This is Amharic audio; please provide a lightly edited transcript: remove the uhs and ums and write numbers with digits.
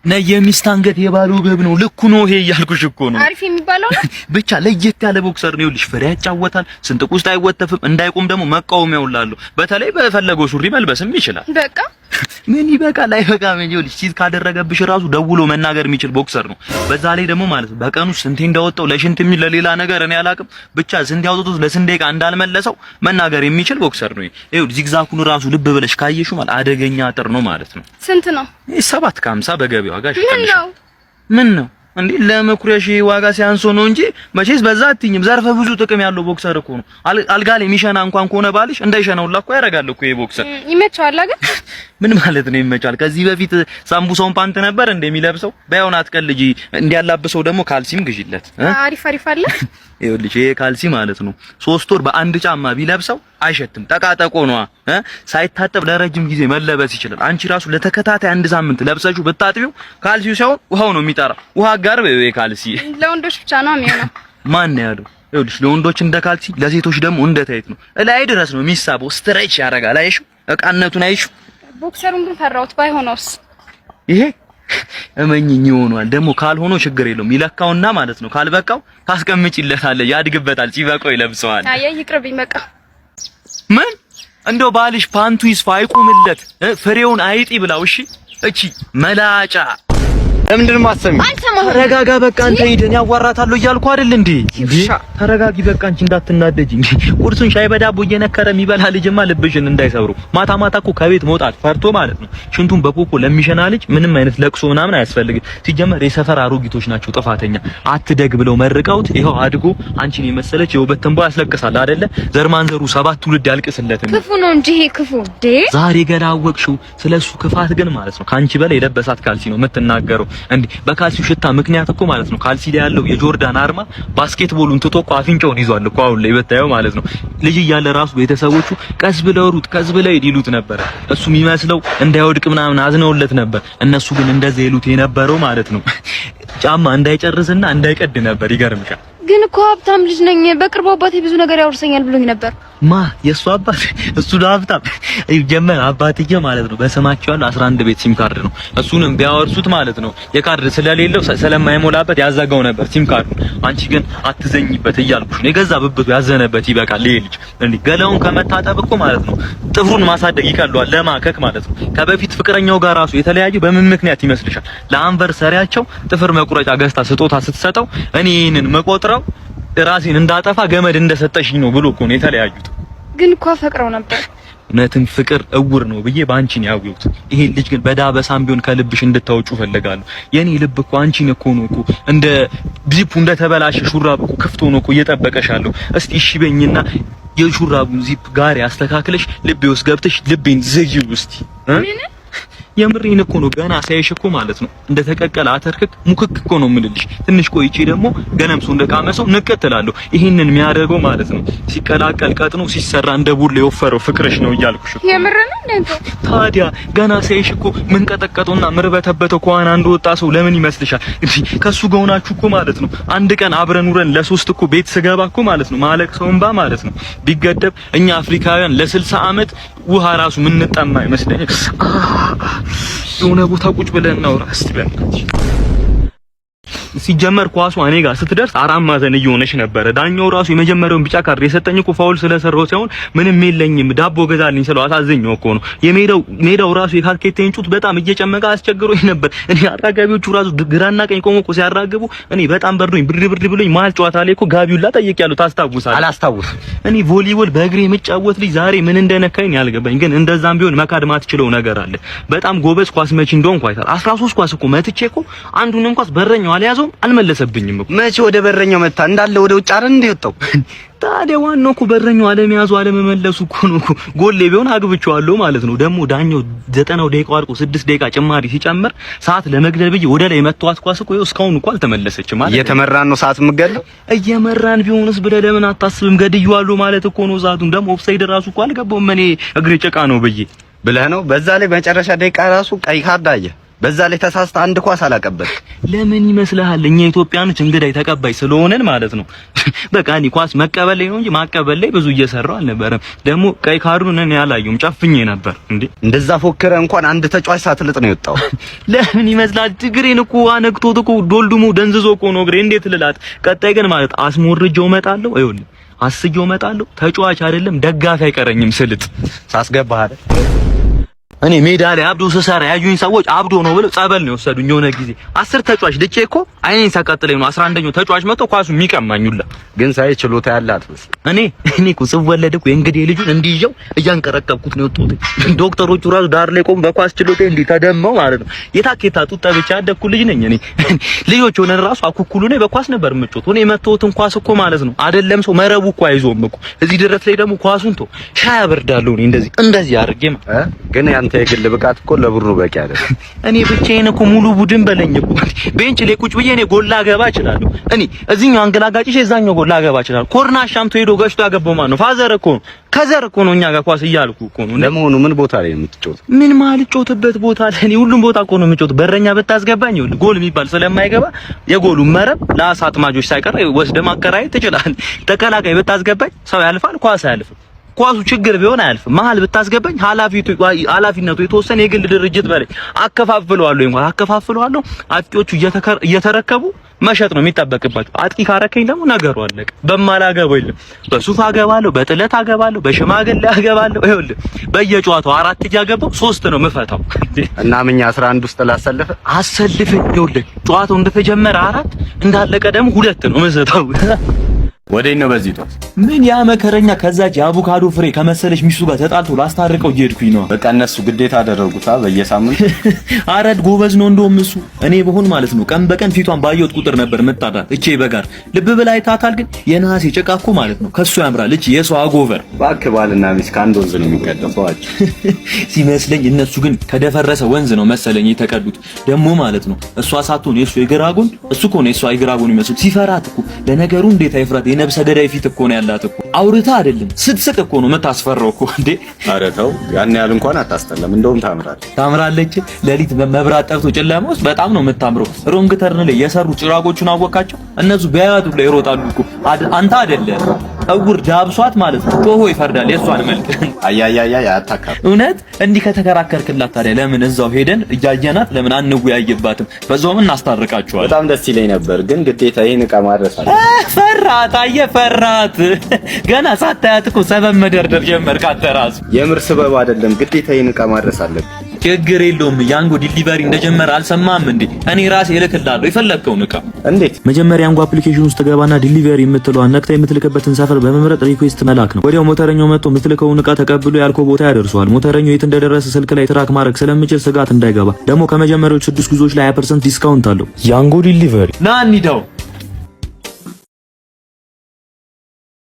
የሚስት አንገት የባሉ በብ ነው ልኩ ነው ይሄ እያልኩሽ እኮ ነው። አሪፍ የሚባለው ነው ብቻ ለየት ያለ ቦክሰር ነው። ይኸውልሽ ፍሬ ያጫወታል፣ ስንጥቅ ውስጥ አይወተፍም፣ እንዳይቆም ደግሞ መቃወሚያው ላለው በተለይ በፈለገው ሱሪ መልበስም ይችላል። በቃ ምን ይበቃል አይበቃም እንጂ ይኸውልሽ ሲት ካደረገብሽ ራሱ ደውሎ መናገር የሚችል ቦክሰር ነው። በዛ ላይ ደግሞ ማለት ነው በቀኑ ስንቴ እንዳወጣው ለሽንት የሚል ለሌላ ነገር እኔ አላውቅም፣ ብቻ ስንት ያወጡት ለስንት ደቂቃ እንዳልመለሰው መናገር የሚችል ቦክሰር ነው። ይኸውልሽ ዚግዛኩን ራሱ ልብ ብለሽ ካየሽው ማለት አደገኛ አጥር ነው ማለት ነው። ስንት ነው? 750 በገበያው ዋጋ ምን ነው እንዴ ለመኩሪያሽ ዋጋ ሲያንሶ ነው እንጂ መቼስ በዛ አትኝም። ዘርፈ ብዙ ጥቅም ያለው ቦክሰር እኮ ነው። አልጋ ላይ የሚሸና እንኳን ከሆነ ባልሽ እንዳይሸናውላ እኮ ያደርጋል እኮ ይሄ ቦክሰር። ይመቻል ግን ምን ማለት ነው ይመቻል? ከዚህ በፊት ሳምቡሳውን ፓንት ነበር እንደሚለብሰው ባይሆን አትቀልጂ። እንዲያላብሰው ደግሞ ካልሲም ግዢለት። አሪፍ አለ። ይኸውልሽ ይሄ ካልሲ ማለት ነው 3 ወር በአንድ ጫማ ቢለብሰው አይሸትም። ጠቃጠቆ ነው ሳይታጠብ ለረጅም ጊዜ መለበስ ይችላል። አንቺ ራሱ ለተከታታይ አንድ ሳምንት ለብሰሽው ብታጥቢው ካልሲው ሳይሆን ውሃው ነው የሚጠራ። ውሃ ጋር በይ ካልሲ ለወንዶች ብቻ ነው የሚሆነው። ማን ያለው? ይኸውልሽ ለወንዶች እንደ ካልሲ ለሴቶች ደግሞ እንደ ታይት ነው። ላይ ድረስ ነው የሚሳበው። ስትሬች ያደርጋል። አይሽው እቃነቱን አይሽው። ቦክሰሩን ግን ፈራሁት። ባይሆነውስ ይሄ እመኝኝ ይሆናል። ደግሞ ካልሆነ ችግር የለውም ይለካውና ማለት ነው ካልበቃው ታስቀምጪለታለሽ፣ ያድግበታል። ሲበቃው ይለብሰዋል። አይ ይቅርብኝ በቃ። ምን እንደው ባልሽ ፓንቱ ይስፋ አይቁምለት ፍሬውን አይጢ ብላው። እሺ እቺ መላጫ ለምንድን ነው የማሰሚው? ተረጋጋ በቃ። አንተ ሂደን ያዋራታለሁ እያልኩ አይደል እንዴ? ተረጋጊ በቃ አንቺ እንዳትናደጂ። ቁርሱን ሻይ በዳቦ እየነከረ የሚበላ ልጅማ ልብሽን እንዳይሰብሩ። ማታ ማታ እኮ ከቤት መውጣት ፈርቶ ማለት ነው ሽንቱን በፖፖ ለሚሸና ልጅ ምንም አይነት ለቅሶ ምናምን አያስፈልግም። ሲጀመር የሰፈር አሮጊቶች ናቸው ጥፋተኛ። አትደግ ብለው መርቀውት ይኸው አድጎ አንቺን የመሰለች የውበት ትንባ ያስለቅሳል አይደለ? ዘርማንዘሩ 7 ትውልድ ያልቅስለት። ክፉ ነው እንጂ ይሄ ክፉ ዛሬ ገና አወቅሽው። ስለሱ ክፋት ግን ማለት ነው ካንቺ በላይ የለበሳት ካልሲ ነው የምትናገረው። እንዴ በካልሲው ሽታ ምክንያት እኮ ማለት ነው ካልሲ ላይ ያለው የጆርዳን አርማ ባስኬትቦሉን ትቶ እኮ አፍንጫውን ይዟል እኮ አሁን ላይ በታየው ማለት ነው። ልጅ እያለ ራሱ ቤተሰቦቹ ቀስ ብለው ሩጥ ቀስ ብለው ይሉት ነበር። እሱ የሚመስለው እንዳይወድቅ ምናምን አዝነውለት ነበር። እነሱ ግን እንደዚህ ይሉት የነበረው ማለት ነው ጫማ እንዳይጨርስና እንዳይቀድ ነበር። ይገርምሻል። ግን እኮ ሀብታም ልጅ ነኝ፣ በቅርቡ አባቴ ብዙ ነገር ያወርሰኛል ብሎኝ ነበር። የሱ አባት እሱ ሀብታም ጀመር አባትዬ ማለት ነው በስማቸው ያለው 11 ቤት ሲም ካርድ ነው። እሱንም ቢያወርሱት ማለት ነው የካርድ ስለሌለው ስለማይሞላበት ያዘጋው ነበር ሲም ካርዱ። አንቺ ግን አትዘኝበት እያልኩሽ ነው። የገዛ ብብቱ ያዘነበት ይበቃል። ይሄ ልጅ እንዴ ገላውን ከመታጠብ እኮ ማለት ነው ጥፍሩን ማሳደግ ይቀለዋል ለማከክ ማለት ነው። ከበፊት ፍቅረኛው ጋር ራሱ የተለያየ በምን ምክንያት ይመስልሻል? ለአንቨርሰሪያቸው ጥፍር መቁረጫ ገዝታ ስጦታ ስትሰጠው እኔ ይሄንን መቆጥረው ራሴን እንዳጠፋ ገመድ እንደሰጠሽኝ ነው ብሎ እኮ ነው የተለያዩት። ግን እኮ ፈቅረው ነበር። እውነትም ፍቅር እውር ነው ብዬ ባንቺን ያውዩት። ይሄ ልጅ ግን በዳበሳም ቢሆን ከልብሽ እንድታወጩ ፈልጋለሁ። የኔ ልብ እኮ አንቺን እኮ ነው እኮ እንደ ዚፑ እንደተበላሸ ሹራብ እኮ ክፍቶ ነው እኮ እየጠበቀሻለሁ። እስቲ እሺ በይኝና የሹራቡን ዚፕ ጋር ያስተካክለሽ ልቤ ውስጥ ገብተሽ ልቤን ዝጊው እስቲ። የምሬን እኮ ነው። ገና ሳይሽ እኮ ማለት ነው እንደተቀቀለ አተርክክ ሙክክ እኮ ነው የምልልሽ። ትንሽ ቆይቼ ደግሞ ገነምሱ እንደቃመሰው ንቀጥላለሁ። ይሄንን የሚያደርገው ማለት ነው ሲቀላቀል ቀጥኖ ሲሰራ እንደ ቡል የወፈረው ፍቅርሽ ነው እያልኩሽ እኮ። የምሬን ነው። ታዲያ ገና ሳይሽ እኮ ምን ቀጠቀጠውና ምርበተበተው ከዋና እንደወጣ ሰው ለምን ይመስልሻል? ከሱ ጋር ሆናችሁ እኮ ማለት ነው አንድ ቀን አብረን ውረን ለሶስት እኮ ቤት ስገባ እኮ ማለት ነው ማለቅ ሰውንባ ማለት ነው ቢገደብ እኛ አፍሪካውያን ለ60 ዓመት ውሃ ራሱ ምን እንጠማ ይመስለኛል። የሆነ ቦታ ቁጭ ብለን እናውራ እስቲ በእናትሽ። ሲጀመር ኳሷ እኔ ጋር ስትደርስ 4 ማዕዘን እየሆነች ነበር። ዳኛው ራሱ የመጀመሪያውን ቢጫ ካርድ የሰጠኝ እኮ ፋውል ስለሰራው ሳይሆን ምንም የለኝም ዳቦ ገዛልኝ ስለው አሳዘኘው እኮ ነው። ሜዳው ራሱ የካርኬቴን ጩት በጣም እየጨመቀ አስቸግሮኝ ነበር። እኔ አራጋቢዎቹ ራሱ ግራና ቀኝ ቆሞ እኮ ሲያራግቡ እኔ በጣም በርዶኝ ብርድ ብሎኝ መሀል ጨዋታ ላይ እኮ ጋቢውላ ጠይቄያለሁ። ታስታውሳለህ? አላስታውስም። እኔ ቮሊቦል በእግሬ የምጫወት ልጅ ዛሬ ምን እንደነካኝ ያልገባኝ፣ ግን እንደዛም ቢሆን መካድ ማትችለው ነገር አለ። በጣም ጎበዝ ኳስ መቺ እንደሆንኩ አይታል። 13 ኳስ እኮ መትቼ እኮ አንዱንም ኳስ በረኛው አልያዘውም አልመለሰብኝም እኮ። መቼ ወደ በረኛው መታ እንዳለ ወደ ውጭ አይደል እንደ ወጣው። ታዲያ ዋናው እኮ በረኛው አለመያዙ አለመመለሱ እኮ ነው። ጎሌ ቢሆን አግብቼዋለሁ ማለት ነው። ደግሞ ዳኛው 90 ደቂቃ አልቆ 6 ደቂቃ ጭማሪ ሲጨምር ሰዓት ለመግደል ብዬ ወደ ላይ መተዋት ኳስ እኮ እስካሁን እኮ አልተመለሰችም ማለት። እየተመራን ነው ሰዓት የምገለው። እየመራን ቢሆንስ ብለህ ለምን አታስብም? ገድዬዋለሁ ማለት እኮ ነው። ሰዓቱን ደግሞ ኦፍሳይድ ራሱ እኮ አልገባውም እኔ እግሬ ጭቃ ነው ብዬ ብለህ ነው። በዛ ላይ መጨረሻ ደቂቃ ራሱ ቀይ ካርድ አየ። በዛ ላይ ተሳስተ አንድ ኳስ አላቀበልክ። ለምን ይመስልሃል? እኛ ኢትዮጵያኖች እንግዳይ ተቀባይ ስለሆነን ማለት ነው። በቃ እኔ ኳስ መቀበል ላይ ነው እንጂ ማቀበል ላይ ብዙ እየሰራው አልነበረም። ደግሞ ቀይ ካርዱን እኔ ያላየሁም ጨፍኜ ነበር። እንደዛ ፎክረ እንኳን አንድ ተጫዋች ሳትልጥ ነው የወጣው። ለምን ይመስላል? እግሬን እኮ አነክቶት እኮ ዶልዱሙ ደንዝዞ እኮ ነው እግሬ። እንዴት ልላት? ቀጣይ ግን ማለት አስሞርጀው እመጣለሁ። ይኸውልህ አስጀው እመጣለሁ። ተጫዋች አይደለም ደጋፊ አይቀረኝም ስልጥ ሳስገባህ አይደል? እኔ ሜዳ ላይ አብዶ ስሰራ ያዩኝ ሰዎች አብዶ ነው ብለው ጸበል ነው የወሰዱኝ። የሆነ ጊዜ 10 ተጫዋች ልጬ እኮ አይኔን ሳቃጥለኝ ነው 11ኛው ተጫዋች መጥቶ ኳሱ የሚቀማኙላ። ግን ሳይ ችሎታ ያላት እኔ እኮ ስወለድ እኮ የእንግዲህ ልጁን እንዲይዤው እያንቀረቀብኩት ነው የወጡት። ዶክተሮቹ ራሱ ዳር ላይ ቆም በኳስ ችሎታ እንዲህ ተደመው ማለት ነው። የታኬታ ጡጣ ብቻ ያደኩ ልጅ ነኝ እኔ። ልጆች ሆነን ራሱ አኩኩሉ ነው በኳስ ነበር የምጮት። እኔ መተውትን ኳስ እኮ ማለት ነው አይደለም ሰው መረቡ እኮ አይዞም እኮ እዚህ ድረስ ላይ ደግሞ ኳሱን ቶ ሻይ አበርዳለሁ እኔ እንደዚህ አድርጌ ግን ያንተ የግል ብቃት እኮ ለብሩ በቂ አይደለም። እኔ ብቻዬን እኮ ሙሉ ቡድን በለኝ እኮ ቤንች ላይ ቁጭ ብዬ እኔ ጎል ላገባ እችላለሁ። እኔ እዚህኛው አንገላጋጭሽ እዛኛው ጎል ላገባ እችላለሁ። ኮርና ሻምቶ ሄዶ ገጭቶ ያገባው ማን ነው? ፋዘር እኮ ነው። ከዘር እኮ ነው እኛ ጋር ኳስ እያልኩ እኮ ነው። ለመሆኑ ምን ቦታ ላይ የምትጫወተው? ምን ማለት ጮትበት ቦታ ላይ እኔ ሁሉም ቦታ እኮ ነው የምጫወተው። በረኛ ብታስገባኝ ይኸውልህ ጎል የሚባል ስለማይገባ የጎሉን መረብ ለአሳ አጥማጆች ሳይቀር ወስደህ ማከራየት ትችላለህ። ተከላካይ ብታስገባኝ ሰው ያልፋል፣ ኳስ አያልፍም። ኳሱ ችግር ቢሆን አያልፍም። መሀል ብታስገባኝ ኃላፊነቱ የተወሰነ የግል ድርጅት በላይ አከፋፍለዋለሁ። አጥቂዎቹ እየተረከቡ መሸጥ ነው የሚጠበቅባቸው። አጥቂ ካረከኝ ደግሞ ነገሩ አለቀ። በማላገባው የለም። በሱፍ አገባለሁ፣ በጥለት አገባለሁ፣ በሽማግሌ አገባለሁ። ይኸውልህ በየጨዋታው 4 እያገባው 3 ነው የምፈታው። እና ምኛ 11 ውስጥ አሰልፍ። ይኸውልህ ጨዋታው እንደተጀመረ 4 እንዳለቀ ደግሞ 2 ነው የምሰጠው። ወዴት ነው በዚህ ጧት? ምን ያ መከረኛ ከዛች የአቮካዶ ፍሬ ከመሰለች ሚስቱ ጋር ተጣልቶ ላስታርቀው እየሄድኩኝ ነው። በቃ እነሱ ግዴታ አደረጉታ በየሳምንቱ። አረድ ጎበዝ ነው እንደውም እሱ። እኔ በሆን ማለት ነው ቀን በቀን ፊቷን ባየሁት ቁጥር ነበር መጣጣት። እቼ በጋር ልብ ብላ አይታታል። ግን የነሐሴ ጭቃ እኮ ማለት ነው ከሱ ያምራል። እቺ የሷ አጎቨር እባክህ ባልና ሚስት ከአንድ ወንዝ ነው የሚቀደፈው ሲመስለኝ። እነሱ ግን ከደፈረሰ ወንዝ ነው መሰለኝ የተቀዱት። ደግሞ ማለት ነው እሷ ሳትሆን የሱ የግራጎን እሱ እኮ ነው የሷ የግራጎን ይመስል ሲፈራት እኮ። ለነገሩ እንዴት አይፍራት? የነብሰ ገዳይ ፊት እኮ ነው ያላት እኮ። አውርታ አይደለም ስትስቅ እኮ ነው የምታስፈራው እኮ እንዴ። ኧረ ተው ያን ያህል እንኳን አታስጠላም። እንደውም ታምራለች። ሌሊት መብራት ጠፍቶ ጨለማ ውስጥ በጣም ነው የምታምረው። ሮንግ ተርን ላይ የሰሩ ጭራቆቹን አወቃቸው። እነሱ ቢያያቱ ላይ ይሮጣሉ እኮ። አንተ አይደለም እውር ዳብሷት ማለት ነው። ጮሆ ይፈርዳል የሷን መልክ። አያያያ ያታካብ እውነት እንዲህ ከተከራከርክላት ታዲያ ለምን እዛው ሄደን እያየናት ለምን አንወያይባትም? በዛውም እናስታርቃቸዋለን። በጣም ደስ ይለኝ ነበር፣ ግን ግዴታ ይሄን ዕቃ ማድረስ አለ። ፈራት ፈራት። ገና ሳታያት እኮ ሰበብ መደርደር ጀመርክ አንተ ራሱ። የምር ስበብ አይደለም፣ ግዴታ ይሄን ዕቃ ማድረስ አለብኝ። ችግር የለውም። ያንጎ ዲሊቨሪ እንደጀመረ አልሰማህም እንዴ? እኔ ራሴ እልክልሃለሁ የፈለግከውን ዕቃ። እንዴት? መጀመሪያ ያንጎ አፕሊኬሽን ውስጥ ገባና ዲሊቨሪ የምትለዋን ነክታ የምትልክበትን ሰፈር በመምረጥ ሪኩዌስት መላክ ነው። ወዲያው ሞተረኛው መጥቶ የምትልከውን ዕቃ ተቀብሎ ያልከው ቦታ ያደርሰዋል። ሞተረኛው የት እንደደረሰ ስልክ ላይ ትራክ ማድረግ ስለምችል ስጋት እንዳይገባ ደግሞ ከመጀመሪያዎቹ 6 ጉዞዎች ላይ 20% ዲስካውንት አለው። ያንጎ ዲሊቨሪ ና እንሂዳው።